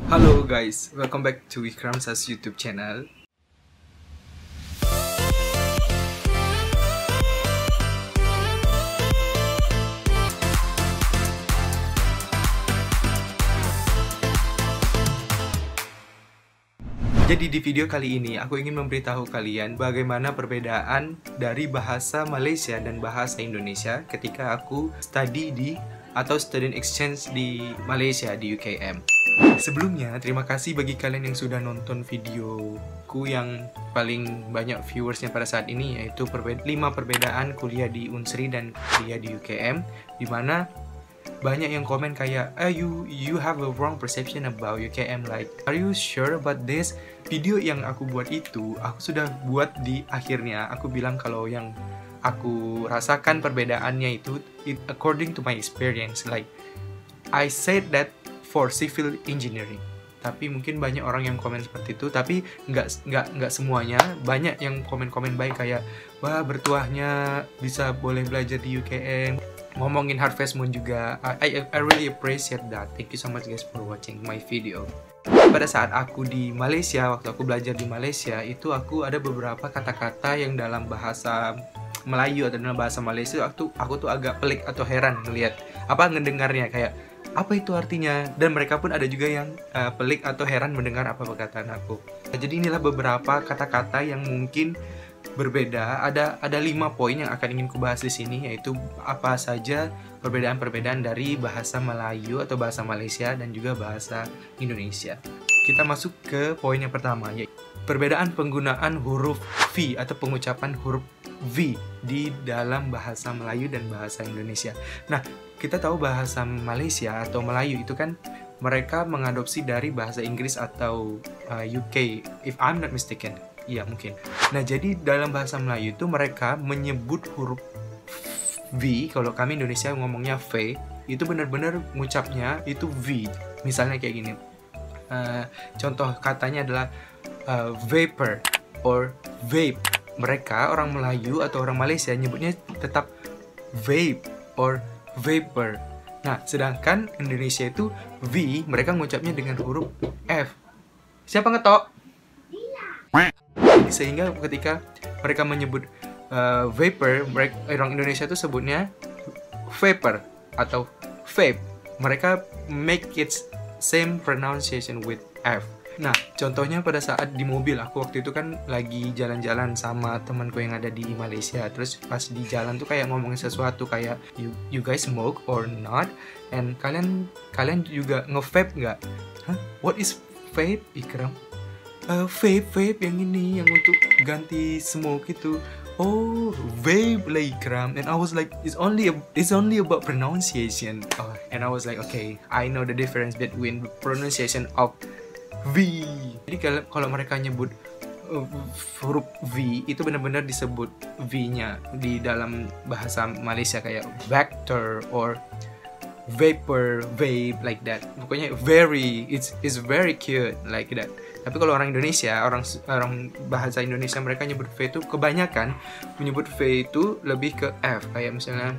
Halo guys, welcome back to Ikram's YouTube channel. Jadi di video kali ini aku ingin memberitahu kalian bagaimana perbedaan dari bahasa Malaysia dan bahasa Indonesia ketika aku atau student exchange di Malaysia di UKM. Sebelumnya, terima kasih bagi kalian yang sudah nonton videoku yang paling banyak viewersnya pada saat ini, yaitu 5 perbedaan kuliah di Unsri dan kuliah di UKM, dimana banyak yang komen kayak you have a wrong perception about UKM, like are you sure about this? Video yang aku buat itu aku sudah buat di akhirnya. Aku bilang kalau yang aku rasakan perbedaannya itu according to my experience, like I said that for civil engineering. Tapi mungkin banyak orang yang komen seperti itu, tapi nggak semuanya. Banyak yang komen-komen baik kayak wah bertuahnya bisa boleh belajar di UKM, ngomongin Harvest Moon juga. I really appreciate that. Thank you so much guys for watching my video. Pada saat aku di Malaysia, waktu aku belajar di Malaysia, itu aku ada beberapa kata-kata yang dalam bahasa Melayu atau dalam bahasa Malaysia aku tuh agak pelik atau heran ngedengarnya, kayak apa itu artinya, dan mereka pun ada juga yang pelik atau heran mendengar apa perkataan aku. Jadi inilah beberapa kata-kata yang mungkin berbeda. Ada 5 poin yang akan ingin kubahas di sini, yaitu apa saja perbedaan-perbedaan dari bahasa Melayu atau bahasa Malaysia dan juga bahasa Indonesia. Kita masuk ke poin yang pertama, yaitu perbedaan penggunaan huruf V atau pengucapan huruf V di dalam bahasa Melayu dan bahasa Indonesia. Nah, kita tahu bahasa Malaysia atau Melayu itu kan mereka mengadopsi dari bahasa Inggris atau UK, if I'm not mistaken. Iya mungkin. Nah, jadi dalam bahasa Melayu itu mereka menyebut huruf V, kalau kami Indonesia ngomongnya V, itu benar-benar ngucapnya itu V. Misalnya kayak gini. Contoh katanya adalah vapor or vape. Mereka orang Melayu atau orang Malaysia nyebutnya tetap vape or vapor. Nah, sedangkan Indonesia itu V, mereka ngucapnya dengan huruf F. Siapa ngetok? Sehingga ketika mereka menyebut vapor, orang Indonesia itu sebutnya vapor atau vape. Mereka make it same pronunciation with F. Nah, contohnya pada saat di mobil, aku waktu itu kan lagi jalan-jalan sama temanku yang ada di Malaysia. Terus pas di jalan tuh kayak ngomongin sesuatu kayak you guys smoke or not? And kalian juga nge-vape nggak? Hah? What is vape, Ikram? Vape yang ini, yang untuk ganti smoke itu. Oh, vape lah Ikram. And I was like, it's only about pronunciation. And I was like, okay, I know the difference between pronunciation of V. Jadi kalau mereka nyebut huruf V itu benar-benar disebut V-nya di dalam bahasa Malaysia kayak vector or vapor, vape, like that. Pokoknya it's very cute like that. Tapi kalau orang Indonesia, orang bahasa Indonesia, mereka nyebut V itu kebanyakan menyebut V itu lebih ke F, kayak misalnya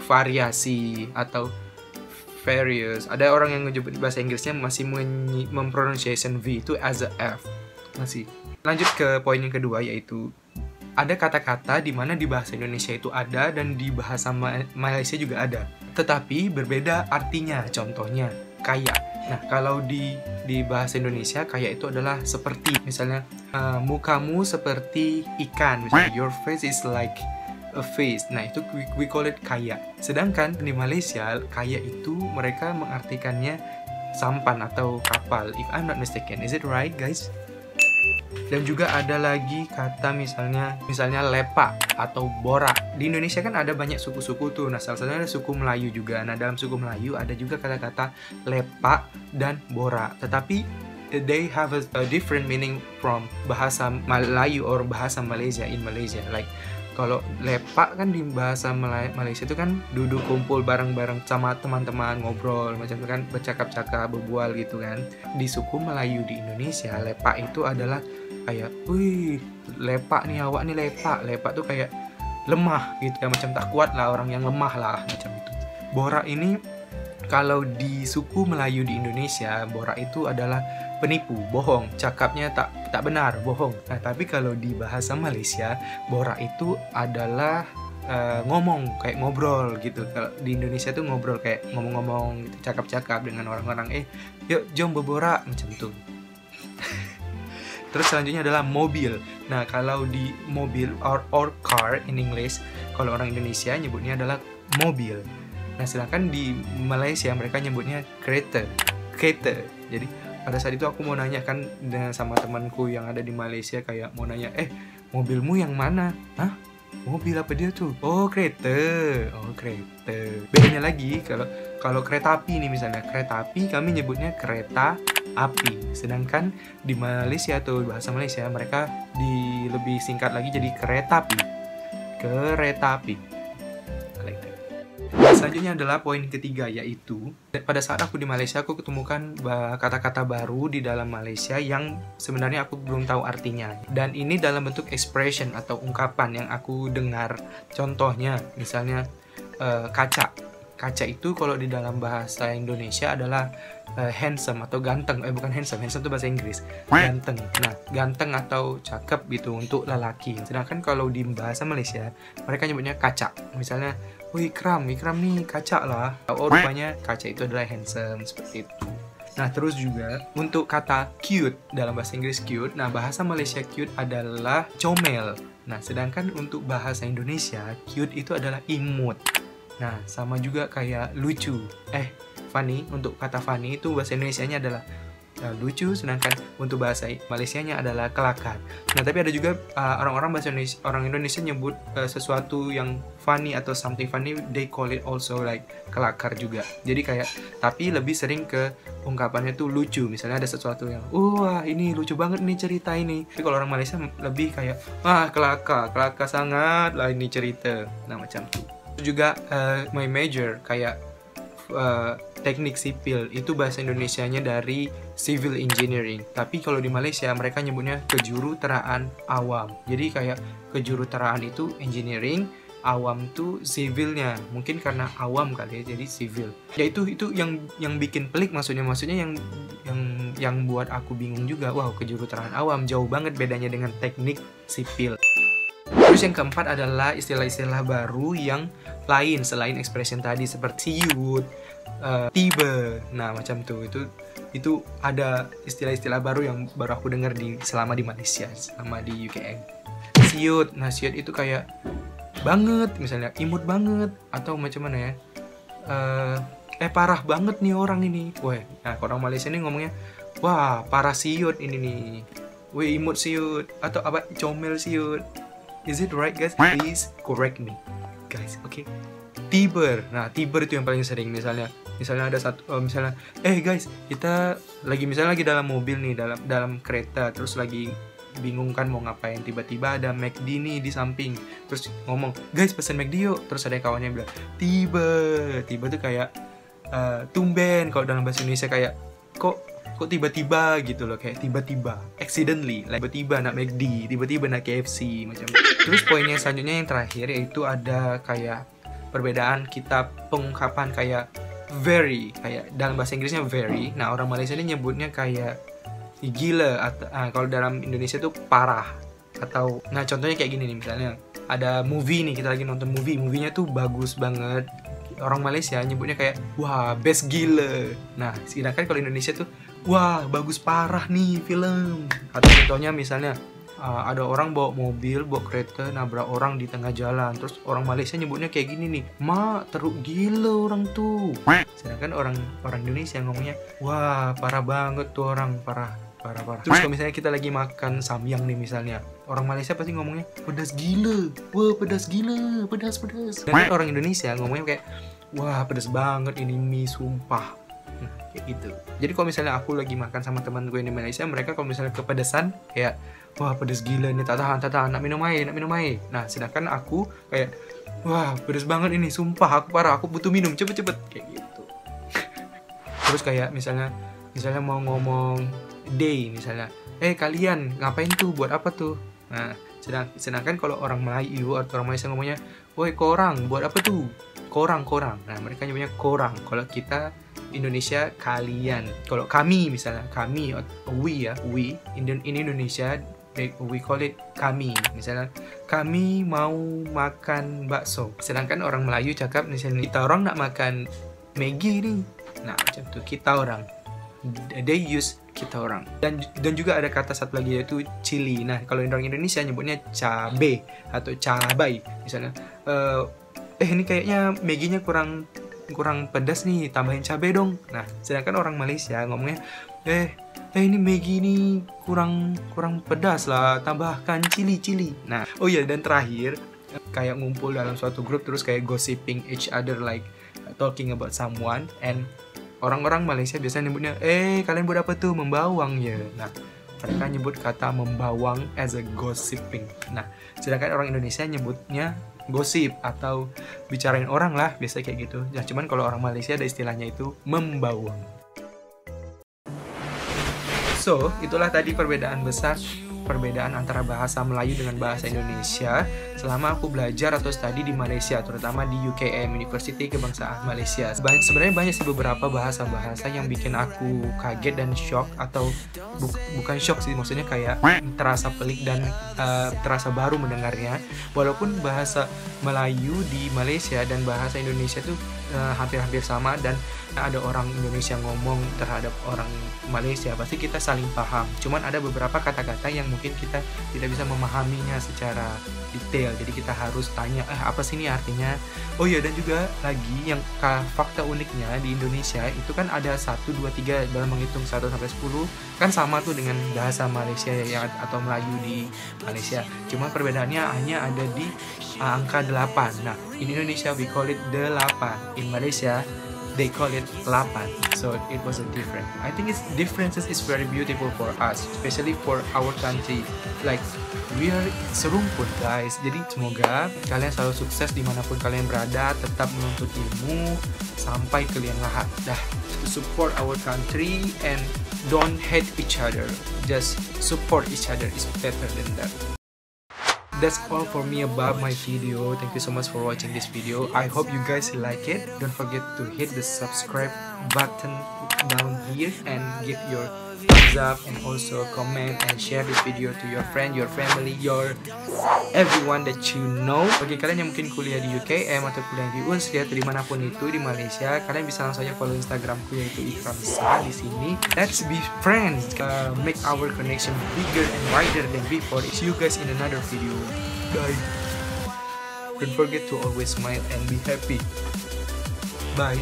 variasi atau various. Ada orang yang menyebut bahasa Inggrisnya masih mempronunciation V itu as a F. Masih. Lanjut ke poin yang kedua, yaitu ada kata-kata di mana di bahasa Indonesia itu ada dan di bahasa Malaysia juga ada, tetapi berbeda artinya. Contohnya kayak. Nah, kalau di bahasa Indonesia kayak itu adalah seperti, misalnya mukamu seperti ikan, misalnya your face is like a fish. Nah, itu we call it kaya. Sedangkan di Malaysia kaya itu mereka mengartikannya sampan atau kapal, if I'm not mistaken. Is it right guys? Dan juga ada lagi kata misalnya lepak atau borak. Di Indonesia kan ada banyak suku-suku tuh. Nah, salah satunya ada suku Melayu juga. Nah, dalam suku Melayu ada juga kata-kata lepak dan borak. Tetapi they have a different meaning from bahasa Melayu or bahasa Malaysia in Malaysia. Like kalau lepak kan di bahasa Malaysia itu kan duduk kumpul bareng-bareng sama teman-teman, ngobrol macam itu kan, bercakap-cakap, berbual gitu kan. Di suku Melayu di Indonesia, lepak itu adalah kayak, wih, lepak nih awak nih, lepak tuh kayak lemah gitu ya, macam tak kuat lah, orang yang lemah lah macam itu. Borak ini Kalau di suku Melayu di Indonesia, borak itu adalah penipu, bohong, cakapnya tak benar, bohong. Nah, tapi kalau di bahasa Malaysia, borak itu adalah ngomong, kayak ngobrol gitu. Kalau di Indonesia tuh ngobrol kayak ngomong-ngomong gitu, cakap-cakap dengan orang-orang, yuk jom berborak, macam tuh. Terus selanjutnya adalah mobil. Nah, kalau di mobil or car in English, kalau orang Indonesia nyebutnya adalah mobil. Nah, sedangkan di Malaysia mereka nyebutnya kereta. Jadi pada saat itu aku mau nanya kan sama temanku yang ada di Malaysia, kayak mau nanya, mobilmu yang mana? Hah? Mobil apa dia tuh? Oh, kereta. Bedanya lagi kalau kereta api nih misalnya, kereta api kami nyebutnya kereta api. Sedangkan di Malaysia atau bahasa Malaysia mereka lebih singkat lagi jadi kereta api. Selanjutnya adalah poin ketiga, yaitu pada saat aku di Malaysia aku ketemukan kata-kata baru di dalam Malaysia yang sebenarnya aku belum tahu artinya, dan ini dalam bentuk expression atau ungkapan yang aku dengar. Contohnya misalnya kaca itu kalau di dalam bahasa Indonesia adalah handsome atau ganteng. Bukan handsome itu bahasa Inggris, ganteng. Nah, ganteng atau cakep gitu untuk lelaki. Sedangkan kalau di bahasa Malaysia mereka nyebutnya kaca. Misalnya, Ikram nih kaca lah. Oh, rupanya kaca itu adalah handsome, seperti itu. Nah, terus juga untuk kata cute dalam bahasa Inggris cute, nah bahasa Malaysia cute adalah comel. Nah, sedangkan untuk bahasa Indonesia cute itu adalah imut. Nah, sama juga kayak lucu. Funny, untuk kata funny itu bahasa Indonesianya adalah lucu, sedangkan untuk bahasa Malaysianya adalah kelakar. Nah, tapi ada juga orang Indonesia nyebut sesuatu yang funny atau something funny, they call it also like kelakar juga. Jadi kayak, tapi lebih sering ke ungkapannya tuh lucu. Misalnya ada sesuatu yang, wah ini lucu banget nih cerita ini. Tapi kalau orang Malaysia lebih kayak, wah kelakar sangat lah ini cerita. Nah, macam tuh. Juga my major kayak teknik sipil itu bahasa Indonesianya dari civil engineering, tapi kalau di Malaysia mereka nyebutnya kejuruteraan awam. Jadi kayak kejuruteraan itu engineering, awam tuh civilnya, mungkin karena awam kali ya, jadi civil. Ya itu yang bikin pelik, maksudnya yang buat aku bingung juga. Wow, kejuruteraan awam jauh banget bedanya dengan teknik sipil. Terus yang keempat adalah istilah-istilah baru yang lain selain expression tadi, seperti siut, tiba. Nah, macam tuh. Itu ada istilah-istilah baru yang baru aku dengar selama di Malaysia, selama di UKM. Siut. Nah, siut itu kayak banget, misalnya imut banget, atau macam mana ya? Parah banget nih orang ini. Nah, kalau orang Malaysia ini ngomongnya, wah, parah siut ini nih. Imut siut, atau apa, comel siut. Is it right, guys? Please correct me, guys. Okay. Tiber. Nah, tiber itu yang paling sering. Misalnya ada satu, misalnya, guys, kita lagi dalam mobil nih, dalam kereta, terus lagi bingung kan mau ngapain, tiba-tiba ada McD nih di samping, terus ngomong, guys pesen McD yuk. Terus ada kawannya bilang, tiba tuh kayak tumben. Kalau dalam bahasa Indonesia kayak kok tiba-tiba gitu loh, kayak tiba-tiba, accidentally, like tiba-tiba nak McD, tiba-tiba nak KFC, macam itu. Terus poinnya selanjutnya yang terakhir, yaitu ada kayak perbedaan kita pengungkapan kayak very, kayak dalam bahasa Inggrisnya very. Nah, orang Malaysia ini nyebutnya kayak gila, atau kalau dalam Indonesia tuh parah. Atau, nah contohnya kayak gini nih, misalnya ada movie nih, kita lagi nonton movie-nya tuh bagus banget. Orang Malaysia nyebutnya kayak, wah best gila. Nah, sedangkan kalau Indonesia tuh, wah bagus parah nih film. Atau contohnya misalnya ada orang bawa mobil, bawa kereta, nabrak orang di tengah jalan. Terus orang Malaysia nyebutnya kayak gini nih, teruk gila orang tuh. Sedangkan orang Indonesia ngomongnya, wah parah banget tuh orang, parah. Terus kalau misalnya kita lagi makan samyang nih misalnya, orang Malaysia pasti ngomongnya pedas gila. Wah pedas gila, pedas. Dan orang Indonesia ngomongnya kayak, wah pedas banget ini mie, sumpah. Nah, kayak gitu. Jadi kalau misalnya aku lagi makan sama teman gue di Malaysia, mereka kalau misalnya kepedesan kayak, wah pedas gila nih, tak tahan, nak minum air. Nah, sedangkan aku kayak, wah pedas banget ini, sumpah aku parah, aku butuh minum, cepet kayak gitu. Terus kayak misalnya mau ngomong day, misalnya, kalian ngapain tuh, buat apa tuh? Nah, sedangkan kalau orang Melayu atau orang Malaysia ngomongnya, woi korang buat apa tuh? korang. Nah, mereka nyebutnya korang. Kalau kita Indonesia kalian. Kalau kami misalnya, kami we ya, in Indonesia we call it kami. Misalnya kami mau makan bakso. Sedangkan orang Melayu cakap misalnya kita orang nak makan Maggi nih. Nah, macam tu kita orang. They use kita orang. Dan juga ada kata satu lagi yaitu chili. Nah, kalau orang Indonesia nyebutnya cabe atau cabai. Misalnya ini kayaknya Magginya kurang pedas nih, tambahin cabai dong. Nah, sedangkan orang Malaysia ngomongnya ini Maggi ini kurang pedas lah, tambahkan cili. Nah, oh iya, dan terakhir kayak ngumpul dalam suatu grup terus kayak gossiping each other, like talking about someone, and orang-orang Malaysia biasanya nyebutnya kalian buat apa tuh, membawang ya. Nah, mereka nyebut kata membawang as a gossiping. Nah, sedangkan orang Indonesia nyebutnya gosip atau bicarain orang lah, biasa kayak gitu. Ya, cuman kalau orang Malaysia ada istilahnya itu membawang. So, itulah tadi perbedaan antara bahasa Melayu dengan bahasa Indonesia selama aku belajar atau studi di Malaysia, terutama di UKM, University Kebangsaan Malaysia. Sebenarnya banyak sih beberapa bahasa-bahasa yang bikin aku kaget dan shock, atau bukan shock sih, maksudnya kayak terasa pelik dan terasa baru mendengarnya. Walaupun bahasa Melayu di Malaysia dan bahasa Indonesia tuh hampir-hampir sama, dan ada orang Indonesia ngomong terhadap orang Malaysia, pasti kita saling paham. Cuman ada beberapa kata-kata yang mungkin kita tidak bisa memahaminya secara detail, jadi kita harus tanya, apa sih ini artinya? Oh iya, dan juga lagi yang fakta uniknya di Indonesia itu kan ada 1, 2, 3 dalam menghitung 1 sampai 10 kan sama tuh dengan bahasa Malaysia ya, atau Melayu di Malaysia. Cuma perbedaannya hanya ada di angka 8. Nah, in Indonesia we call it 8. In Malaysia they call it 8. So it was a different. I think its differences is very beautiful for us, especially for our country. Like we are serumpun guys. Jadi semoga kalian selalu sukses dimanapun kalian berada, tetap menuntut ilmu sampai kalian lahir. Support our country and don't hate each other. Just support each other is better than that. That's all for me about my video. Thank you so much for watching this video. I hope you guys like it. Don't forget to hit the subscribe button down here and give your thumbs up, and also comment and share this video to your friend, your family, your everyone that you know. Bagi kalian yang mungkin kuliah di UKM atau kuliah di Unsri atau dimanapun itu di Malaysia, kalian bisa langsung aja follow Instagramku yaitu Ikramsa di sini. Let's be friends. Make our connection bigger and wider than before. See you guys in another video. Bye. Don't forget to always smile and be happy. Bye.